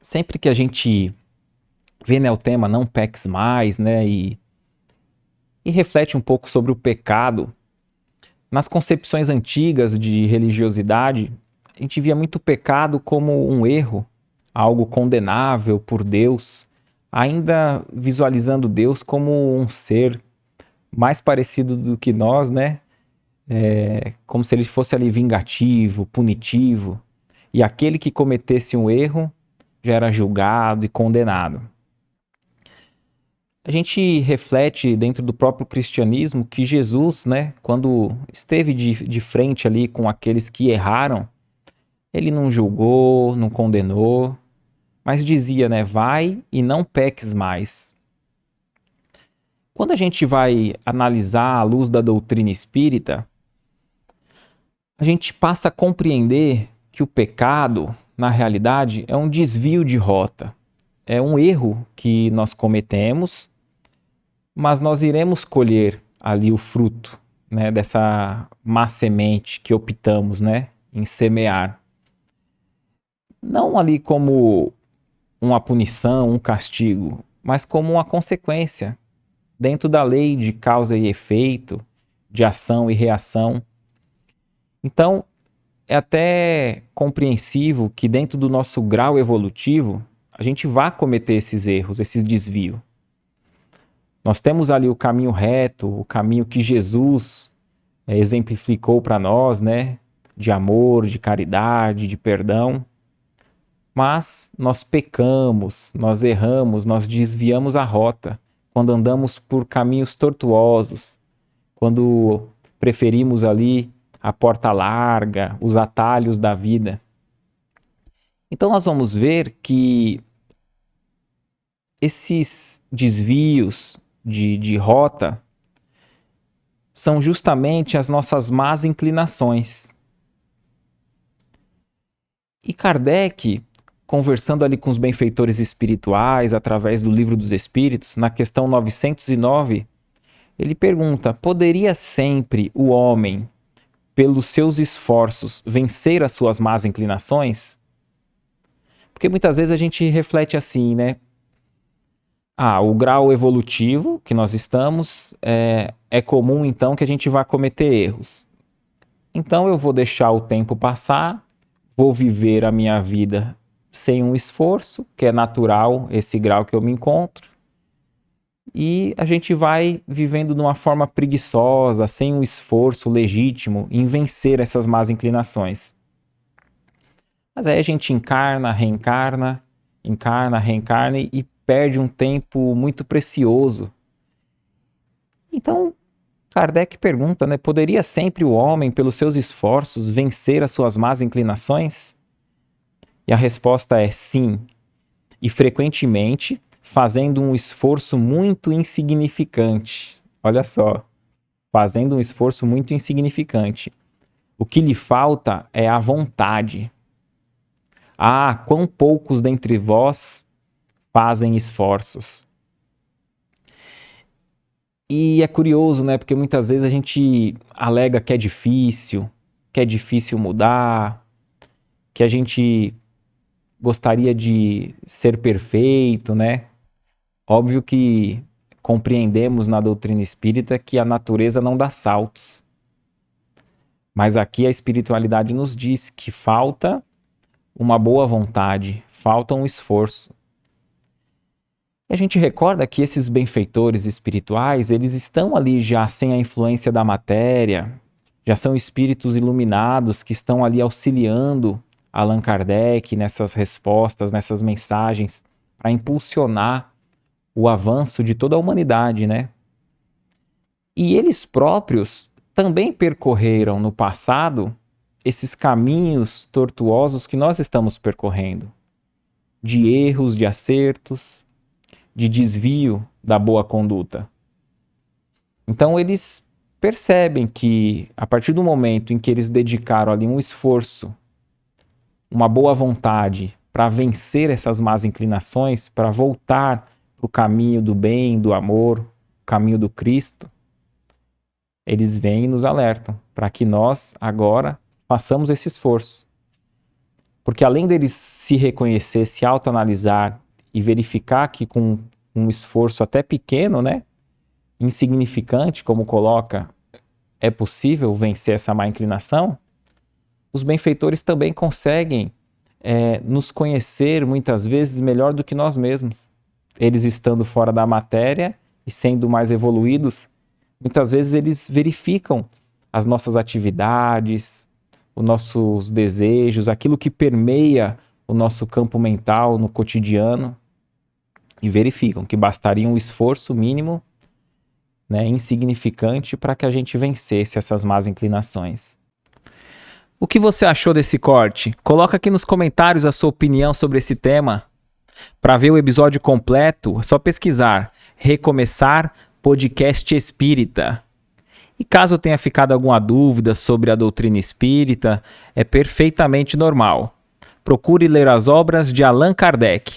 sempre que a gente vê, né, o tema não peques mais, né, e reflete um pouco sobre o pecado, nas concepções antigas de religiosidade, a gente via muito o pecado como um erro, algo condenável por Deus, ainda visualizando Deus como um ser mais parecido do que nós, né? Como se ele fosse ali vingativo, punitivo, e aquele que cometesse um erro já era julgado e condenado. A gente reflete dentro do próprio cristianismo que Jesus, né, quando esteve de frente ali com aqueles que erraram, ele não julgou, não condenou, mas dizia, né, vai e não peques mais. Quando a gente vai analisar à luz da doutrina espírita, a gente passa a compreender que o pecado, na realidade, é um desvio de rota. É um erro que nós cometemos, mas nós iremos colher ali o fruto, né, dessa má semente que optamos, né, em semear. Não ali como uma punição, um castigo, mas como uma consequência, dentro da lei de causa e efeito, de ação e reação. Então, é até compreensivo que dentro do nosso grau evolutivo, a gente vá cometer esses erros, esses desvios. Nós temos ali o caminho reto, o caminho que Jesus exemplificou para nós, né? De amor, de caridade, de perdão. Mas nós pecamos, nós erramos, nós desviamos a rota quando andamos por caminhos tortuosos, quando preferimos ali a porta larga, os atalhos da vida. Então nós vamos ver que esses desvios de rota são justamente as nossas más inclinações. E Kardec, conversando ali com os benfeitores espirituais, através do Livro dos Espíritos, na questão 909, ele pergunta: poderia sempre o homem, pelos seus esforços, vencer as suas más inclinações? Porque muitas vezes a gente reflete assim, né? O grau evolutivo que nós estamos, é comum então que a gente vá cometer erros. Então eu vou deixar o tempo passar, vou viver a minha vida sem um esforço, que é natural esse grau que eu me encontro, e a gente vai vivendo de uma forma preguiçosa, sem um esforço legítimo em vencer essas más inclinações. Mas aí a gente encarna, reencarna e perde um tempo muito precioso. Então, Kardec pergunta, né, poderia sempre o homem, pelos seus esforços, vencer as suas más inclinações? E a resposta é sim, e frequentemente fazendo um esforço muito insignificante. Olha só, fazendo um esforço muito insignificante. O que lhe falta é a vontade. Quão poucos dentre vós fazem esforços. E é curioso, né? Porque muitas vezes a gente alega que é difícil mudar, que a gente gostaria de ser perfeito, né? Óbvio que compreendemos na doutrina espírita que a natureza não dá saltos. Mas aqui a espiritualidade nos diz que falta uma boa vontade, falta um esforço. E a gente recorda que esses benfeitores espirituais, eles estão ali já sem a influência da matéria, já são espíritos iluminados que estão ali auxiliando Allan Kardec nessas respostas, nessas mensagens, para impulsionar o avanço de toda a humanidade, né? E eles próprios também percorreram no passado esses caminhos tortuosos que nós estamos percorrendo, de erros, de acertos, de desvio da boa conduta. Então eles percebem que a partir do momento em que eles dedicaram ali um esforço, uma boa vontade para vencer essas más inclinações, para voltar para o caminho do bem, do amor, o caminho do Cristo, eles vêm e nos alertam para que nós agora façamos esse esforço. Porque além deles se reconhecer, se autoanalisar e verificar que com um esforço até pequeno, né, insignificante, como coloca, é possível vencer essa má inclinação, os benfeitores também conseguem nos conhecer muitas vezes melhor do que nós mesmos. Eles estando fora da matéria e sendo mais evoluídos, muitas vezes eles verificam as nossas atividades, os nossos desejos, aquilo que permeia o nosso campo mental no cotidiano, e verificam que bastaria um esforço mínimo, né, insignificante, para que a gente vencesse essas más inclinações. O que você achou desse corte? Coloca aqui nos comentários a sua opinião sobre esse tema. Para ver o episódio completo, é só pesquisar Recomeçar Podcast Espírita. E caso tenha ficado alguma dúvida sobre a doutrina espírita, é perfeitamente normal. Procure ler as obras de Allan Kardec.